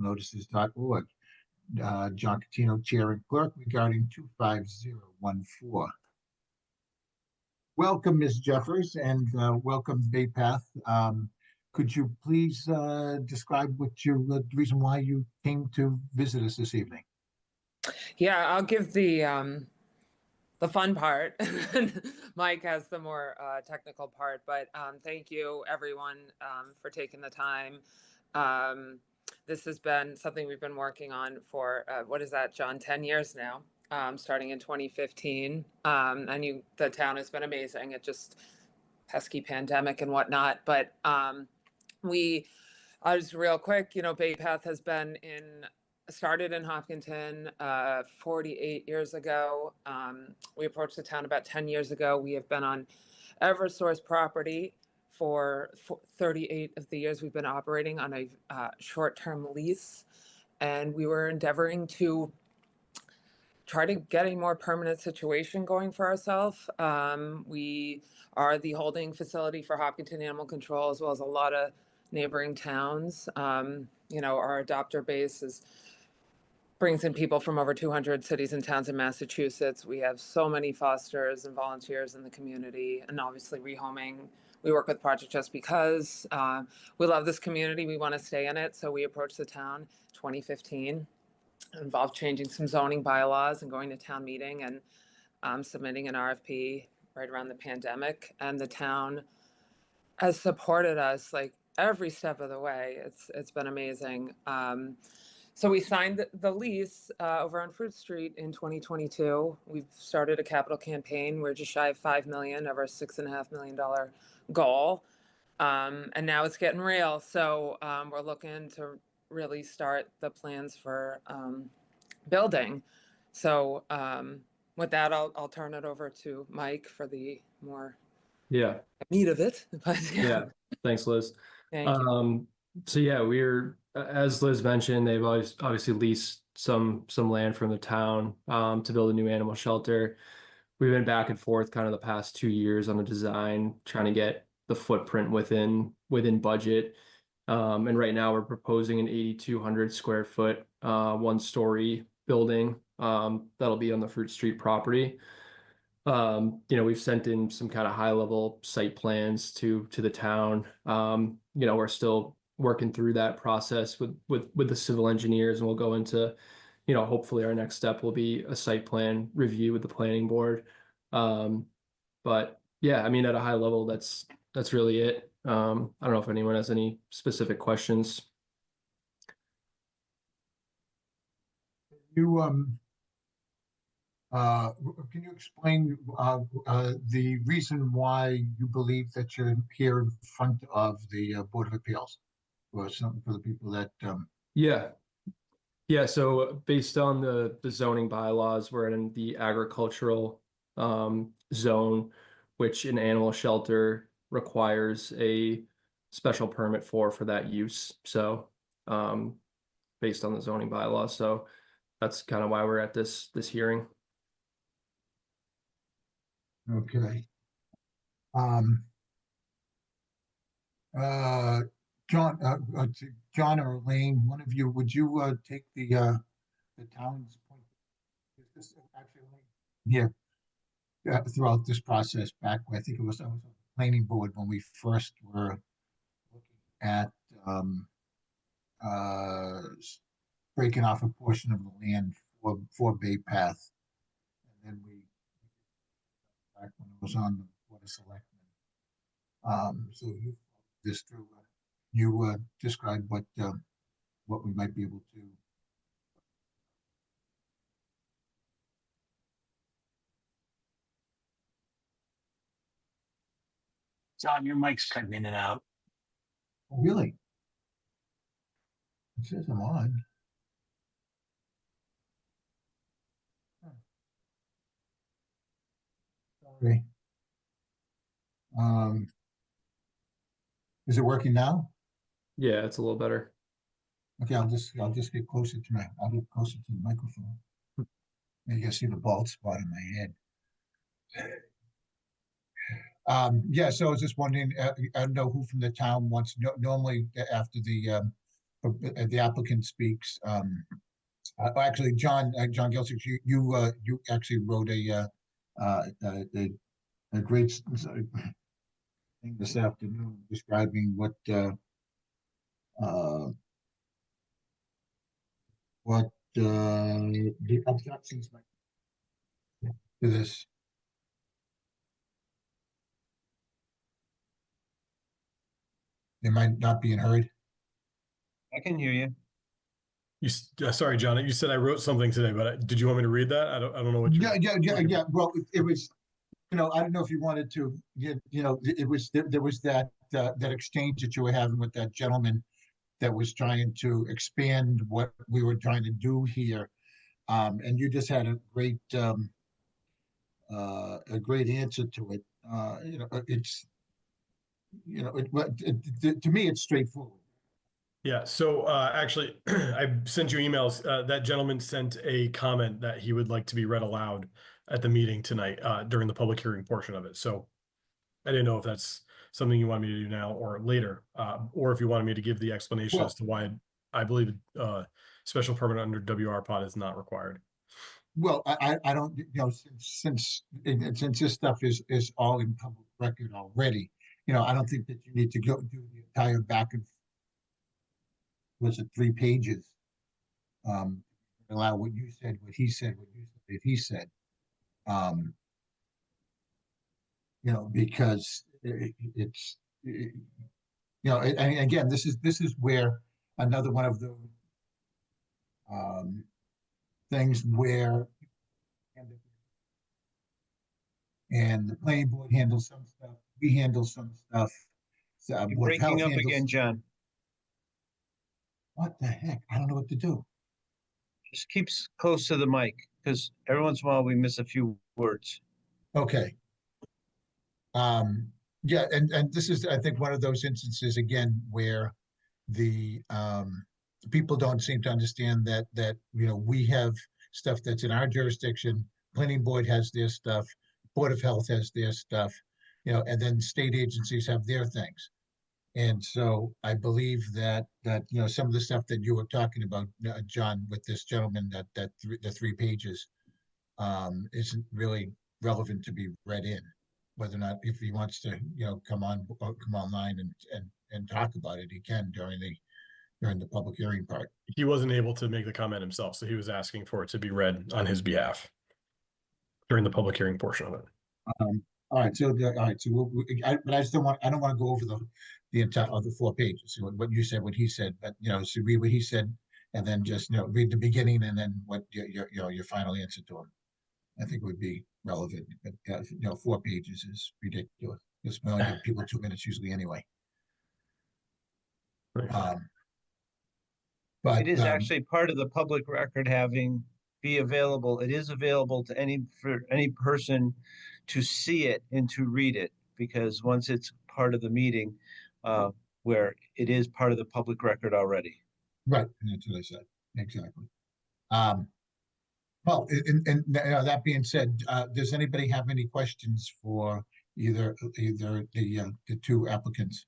notices.org. John Catino, Chair and Clerk, regarding 25014. Welcome, Ms. Jeffers, and welcome, Bay Path. Could you please describe the reason why you came to visit us this evening? Yeah, I'll give the fun part. Mike has the more technical part, but thank you everyone for taking the time. This has been something we've been working on for what is that, John? 10 years now, starting in 2015. The town has been amazing. It just pesky pandemic and whatnot, but we. Just real quick, Bay Path has been started in Hopkinton 48 years ago. We approached the town about 10 years ago. We have been on Eversource property for 38 of the years we've been operating on a short-term lease. And we were endeavoring to try to get a more permanent situation going for ourselves. We are the holding facility for Hopkinton Animal Control, as well as a lot of neighboring towns. Our adopter base brings in people from over 200 cities and towns in Massachusetts. We have so many fosters and volunteers in the community, and obviously rehoming. We work with Project Just Because. We love this community. We want to stay in it. So we approached the town 2015. It involved changing some zoning bylaws and going to town meeting and submitting an RFP right around the pandemic. And the town has supported us like every step of the way. It's been amazing. So we signed the lease over on Fruit Street in 2022. We've started a capital campaign. We're just shy of $5 million of our $6.5 million goal. And now it's getting real. So we're looking to really start the plans for building. So with that, I'll turn it over to Mike for the more meat of it. But, yeah. Thanks, Liz. Thank you. So yeah, we're, as Liz mentioned, they've always obviously leased some land from the town to build a new animal shelter. We've been back and forth kind of the past 2 years on the design, trying to get the footprint within budget. And right now we're proposing an 8,200 square foot, 1-story building that'll be on the Fruit Street property. We've sent in some kind of high level site plans to the town. We're still working through that process with the civil engineers, and we'll go into, hopefully our next step will be a site plan review with the planning board. But yeah, I mean, at a high level, that's really it. I don't know if anyone has any specific questions. Can you explain the reason why you believe that you're here in front of the Board of Appeals, or something for the people that? Yeah. So based on the zoning bylaws, we're in the agricultural zone, which an animal shelter requires a special permit for that use. So based on the zoning bylaws, so that's kind of why we're at this hearing. Okay. John or Elaine, one of you, would you take the town's point? Is this actually here throughout this process back? I think I was on the planning board when we first were looking at breaking off a portion of the land for Bay Path, and then we back when it was on the Board of Selectmen. So you this through. You describe what we might be able to. John, your mic's cutting in and out. Oh, really? It says I'm on. Sorry. Is it working now? Yeah, it's a little better. Okay, I'll just get closer to I'll get closer to the microphone. You can see the bald spot in my head. Yeah, so I was just wondering, I don't know who from the town wants, normally after the the applicant speaks, actually, John Gilsich, you actually wrote a great thing this afternoon describing what the objections might be to this. They might not be heard. I can hear you. Sorry, John, you said I wrote something today, but did you want me to read that? I don't know what you're. Yeah. Well, it was, I don't know if you wanted to, it was, there was that exchange that you were having with that gentleman that was trying to expand what we were trying to do here. And you just had a great answer to it. It's, to me, it's straightforward. Yeah, so actually, I sent you emails. That gentleman sent a comment that he would like to be read aloud at the meeting tonight during the public hearing portion of it. So I didn't know if that's something you want me to do now or later, or if you wanted me to give the explanation as to why I believe special permit under WRPOD is not required. Well, I don't, since this stuff is all in public record already, I don't think that you need to go do the entire back and was it 3 pages? Allow what you said, what he said, what you said, what he said. Because it's, and again, this is where another one of those things where and the planning board handles some stuff, we handle some stuff. You're breaking up again, John. What the heck? I don't know what to do. Just keep close to the mic, because every once in a while we miss a few words. Okay. Yeah, and this is, I think, one of those instances again where the people don't seem to understand that we have stuff that's in our jurisdiction. Planning board has their stuff, Board of Health has their stuff, and then state agencies have their things. And so I believe that some of the stuff that you were talking about, John, with this gentleman, the 3 pages, isn't really relevant to be read in. Whether or not, if he wants to, come online and talk about it, he can during the public hearing part. He wasn't able to make the comment himself, so he was asking for it to be read on his behalf during the public hearing portion of it. All right, so but I don't want to go over the entire other 4 pages. So what you said, what he said, but so read what he said, and then just read the beginning, and then what your final answer to him, I think would be relevant. But 4 pages is ridiculous. Just we only give people 2 minutes usually anyway. But It is actually part of the public record be available. It is available to for any person to see it and to read it, because once it's part of the meeting, where it is part of the public record already. right. That's what I said. Exactly. Well, and that being said, does anybody have any questions for either the 2 applicants?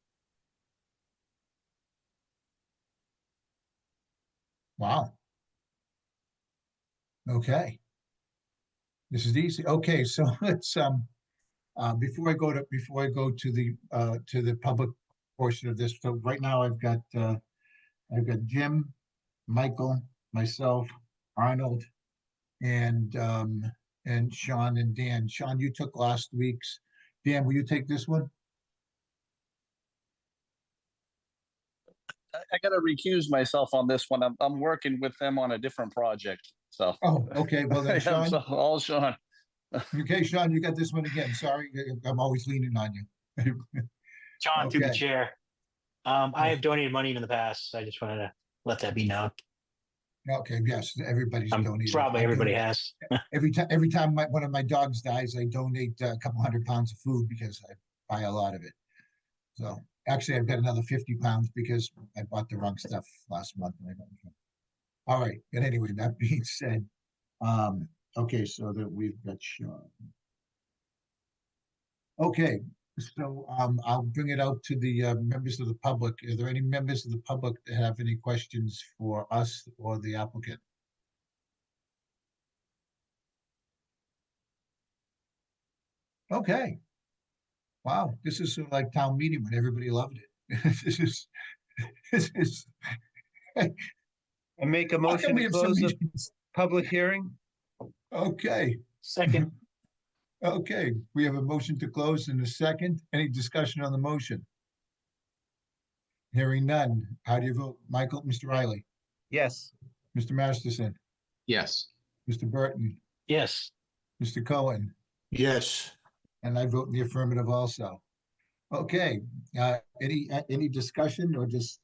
Wow. Okay. This is easy. Okay, so let's before I go to the public portion of this. So right now I've got Jim, Michael, myself, Arnold, and Sean and Dan. Sean, you took last week's. Dan, will you take this one? I got to recuse myself on this one. I'm working with them on a different project. So. Oh, okay. Well then, Sean. So, all Sean. Okay, Sean, you got this one again. Sorry, I'm always leaning on you. John, through the Okay. chair. I have donated money in the past. So I just wanted to let that be known. Okay, yes, everybody's donating. Probably everybody has. Every time one of my dogs dies, I donate a couple 100 pounds of food because I buy a lot of it. So actually, I've got another 50 pounds because I bought the wrong stuff last month. All right, but anyway, that being said, okay, so that we've got Sean. Okay, So, I'll bring it out to the, members of the public. Are there any members of the public that have any questions for us or the applicant? Okay. Wow, this is sort of like town meeting when everybody loved it. This is. I make a How come motion we to have so close the meetings? public hearing. Okay, Second, okay, we have a motion to close in a second. Any discussion on the motion? Hearing none. How do you vote? Michael, Mr. Riley, Yes. Mr. Masterson, Yes. Mr. Burton, yes. Mr. Cohen, Yes. and I vote in the affirmative also. Okay, any discussion or just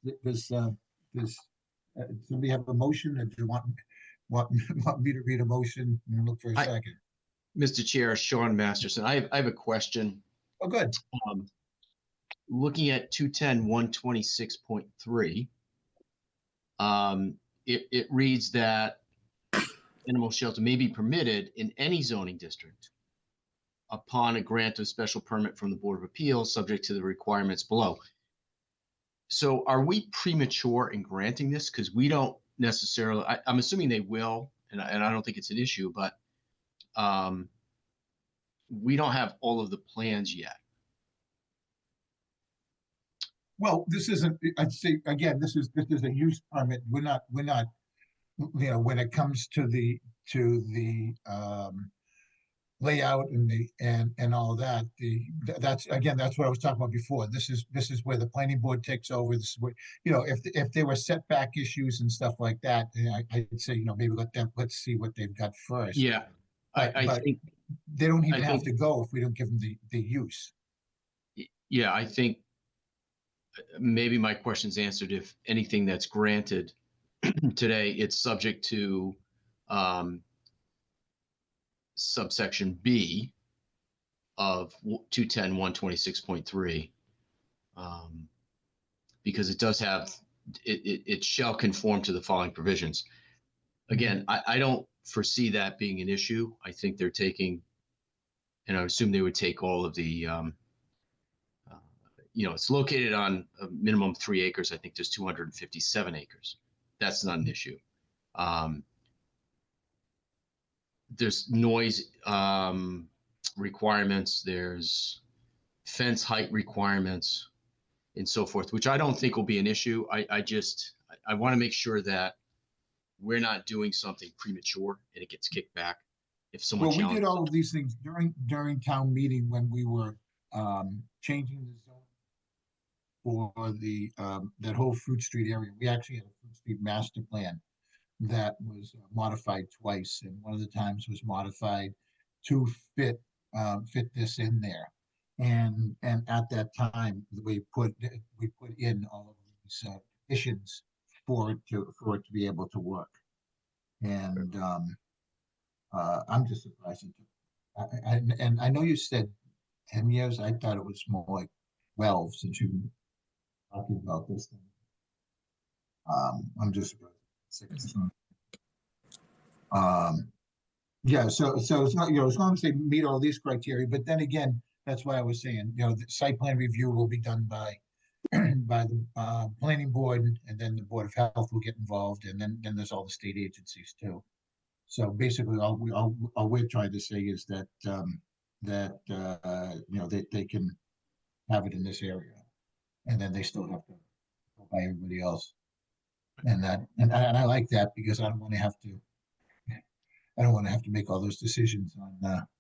somebody have a motion or do you want me to read a motion and look for a I- second? Mr. Chair, Sean Masterson, I have a question. Oh, good. Looking at 210-126.3, it reads that animal shelter may be permitted in any zoning district upon a grant of special permit from the Board of Appeals, subject to the requirements below. So are we premature in granting this? Because we don't necessarily, I'm assuming they will, and I don't think it's an issue, but we don't have all of the plans yet. Well, this isn't, I'd say, again, this is a use permit. We're not, you know, when it comes to the layout and all that, that's, again, that's what I was talking about before. This is where the planning board takes over. This is where, you know, if there were setback issues and stuff like that, I'd say, you know, maybe let's see what they've got first. Yeah, I But think, they don't even I have think- to go if we don't give them the use. yeah, I think maybe my question's answered. If anything that's granted today, it's subject to subsection B of 210-126.3, because it does have, it shall conform to the following provisions. Again, I don't foresee that being an issue. I think they're taking, and I assume they would take all of the, you know, it's located on a minimum 3 acres. I think there's 257 acres. That's not an issue. There's noise requirements, there's fence height requirements and so forth, which I don't think will be an issue. I want to make sure that we're not doing something premature and it gets kicked back if someone Well, we did challenges. all of these things during town meeting when we were changing the zone for the that whole Fruit Street area. We actually had a Fruit Street master plan that was modified twice, and one of the times was modified to fit this in there. And at that time, we put in all of these conditions for it to be able to work. And I'm just surprised. And I know you said 10 years. I thought it was more like 12 since you've been talking about this thing. I'm just surprised. Yeah, so it's not, you know, as long as they meet all these criteria, but then again, that's why I was saying, you know, the site plan review will be done by the planning board, and then the Board of Health will get involved, and then there's all the state agencies too. So basically, all we're trying to say is that you know, they can have it in this area, and then they still have to go by everybody else. And I like that because I don't want to have to make all those decisions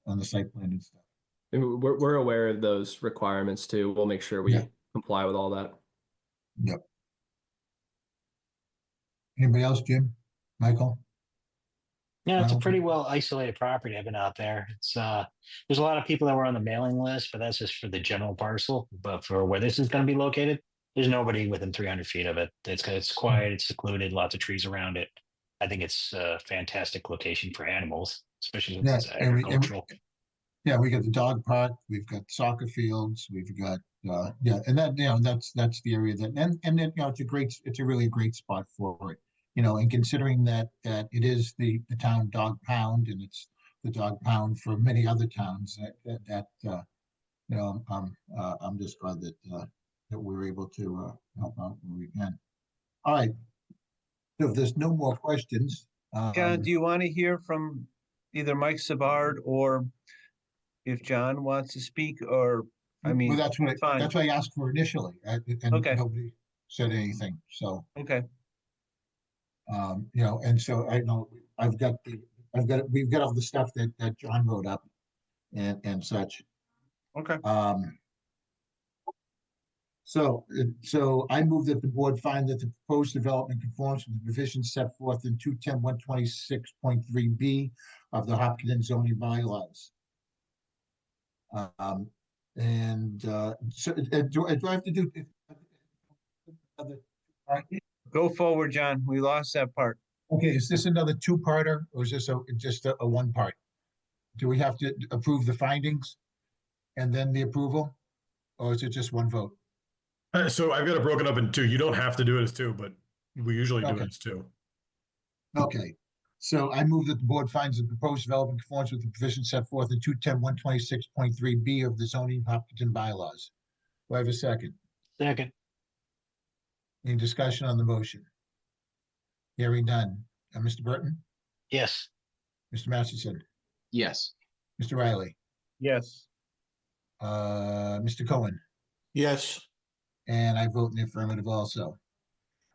on the site plan and stuff. And we're aware of those requirements too. We'll make sure we Yeah. comply with all that. Yep. Anybody else, Jim? Michael? Yeah, it's a Well, pretty well isolated property. I've been out there. It's there's a lot of people that were on the mailing list, but that's just for the general parcel. But for where this is going to be located, there's nobody within 300 feet of it. It's quiet, it's secluded, lots of trees around it. I think it's a fantastic location for animals, especially since it's Yeah, and agricultural. Yeah, we got the dog park, we've got soccer fields, we've got, yeah, and that, you know, that's the area that, and then, you know, it's a really great spot for it. You know, and considering that it is the town dog pound, and it's the dog pound for many other towns, that you know, I'm just glad that, that we were able to, help out when we can. All right. So if there's no more questions, John, do you want to hear from either Mike Savard or if John wants to speak, or, I mean, well, that's what fine. that's what I asked for initially, and Okay. nobody said anything. So, Okay, you know, and so I know we've got all the stuff that John wrote up and such. okay. So I move that the board find that the proposed development conforms with the provisions set forth in 210-126.3B of the Hopkinton zoning bylaws. So do I have to do? Go forward, John. We lost that part. Okay, is this another two-parter or is this just a one part? Do we have to approve the findings and then the approval? Or is it just one vote? So I've got it broken up in two. You don't have to do it as two, but we usually do Okay. it as two. Okay, so I move that the board finds the proposed development conforms with the provisions set forth in 210-126.3B of the zoning Hopkinton bylaws. Do I have a second? Second. Any discussion on the motion? Hearing none. Mr. Burton, Yes. Mr. Masterson, Yes. Mr. Riley, Yes. Mr. Cohen, Yes. and I vote in the affirmative also.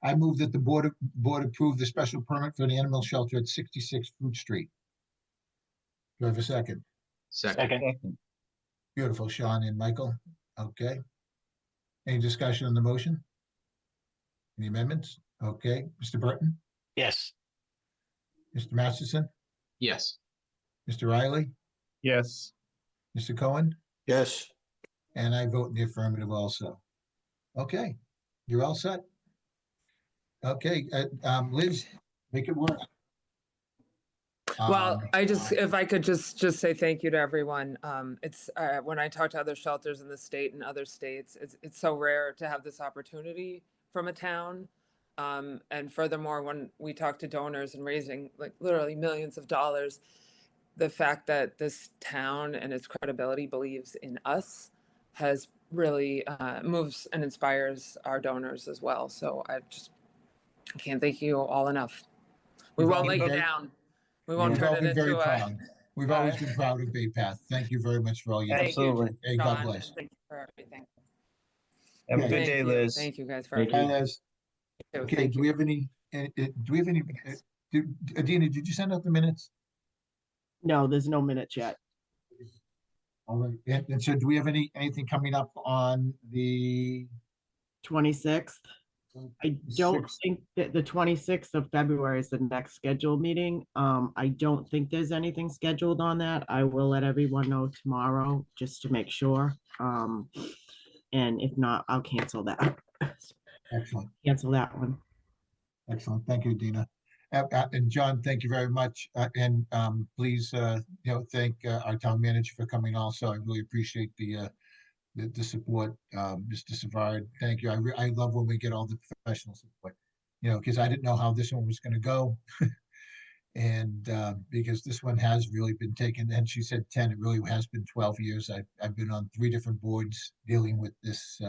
I move that the board approve the special permit for the animal shelter at 66 Fruit Street. Do I have a second? Second. Second. Beautiful, Sean and Michael. Okay. Any discussion on the motion? Any amendments? Okay, Mr. Burton, Yes. Mr. Masterson, Yes. Mr. Riley, Yes. Mr. Cohen, Yes. and I vote in the affirmative also. Okay, you're all set. Okay, Liz, make it work. Well, if I could just say thank you to everyone. It's when I talk to other shelters in the state and other states, it's so rare to have this opportunity from a town. And furthermore, when we talk to donors and raising like literally millions of dollars, the fact that this town and its credibility believes in us has really moves and inspires our donors as well. So I can't thank you all enough. We won't let you down. We won't We've all turn it been very into a. proud. We've always been proud of Bay Path. Thank you very much for all you do. Thank you, Absolutely. Hey, God John, bless. and thank you for everything. Have a Okay. good Thank day, you. Liz. Thank you guys for Thank everything. Hi, Liz. Okay, Thank do you. we have any, Adina, did you send out the minutes? No, there's no minutes yet. All right, and so do we have anything coming up on the? 26th. I don't 26th? think that the 26th of February is the next scheduled meeting. I don't think there's anything scheduled on that. I will let everyone know tomorrow just to make sure. And if not, I'll cancel that. Excellent, Cancel that one. excellent. Thank you, Dina. And John, thank you very much. And please, thank our town manager for coming also. I really appreciate the support. Mr. Savard, thank you. I love when we get all the professional support, because I didn't know how this one was going to go. And because this one has really been taken, and she said 10, it really has been 12 years. I've been on 3 different boards dealing with this,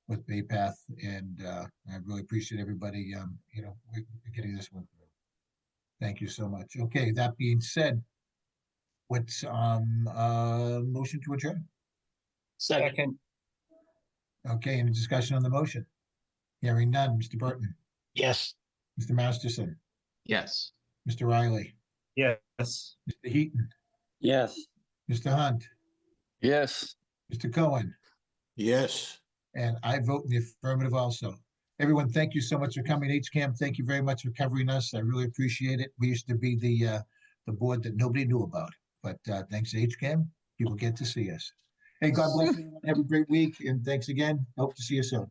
with Bay Path, and I really appreciate everybody, we're getting this one through. Thank you so much. Okay, that being said, what's motion to adjourn? Second. Okay, any discussion on the motion? Hearing none. Mr. Burton, Yes. Mr. Masterson, Yes. Mr. Riley, Yes. Mr. Heaton, Yes. Mr. Hunt, Yes. Mr. Cohen, Yes. and I vote in the affirmative also. Everyone, thank you so much for coming. HCAM, thank you very much for covering us. I really appreciate it. We used to be the board that nobody knew about, but thanks to HCAM, people get to see us. Hey, God bless everyone. Have a great week, and thanks again. Hope to see you soon.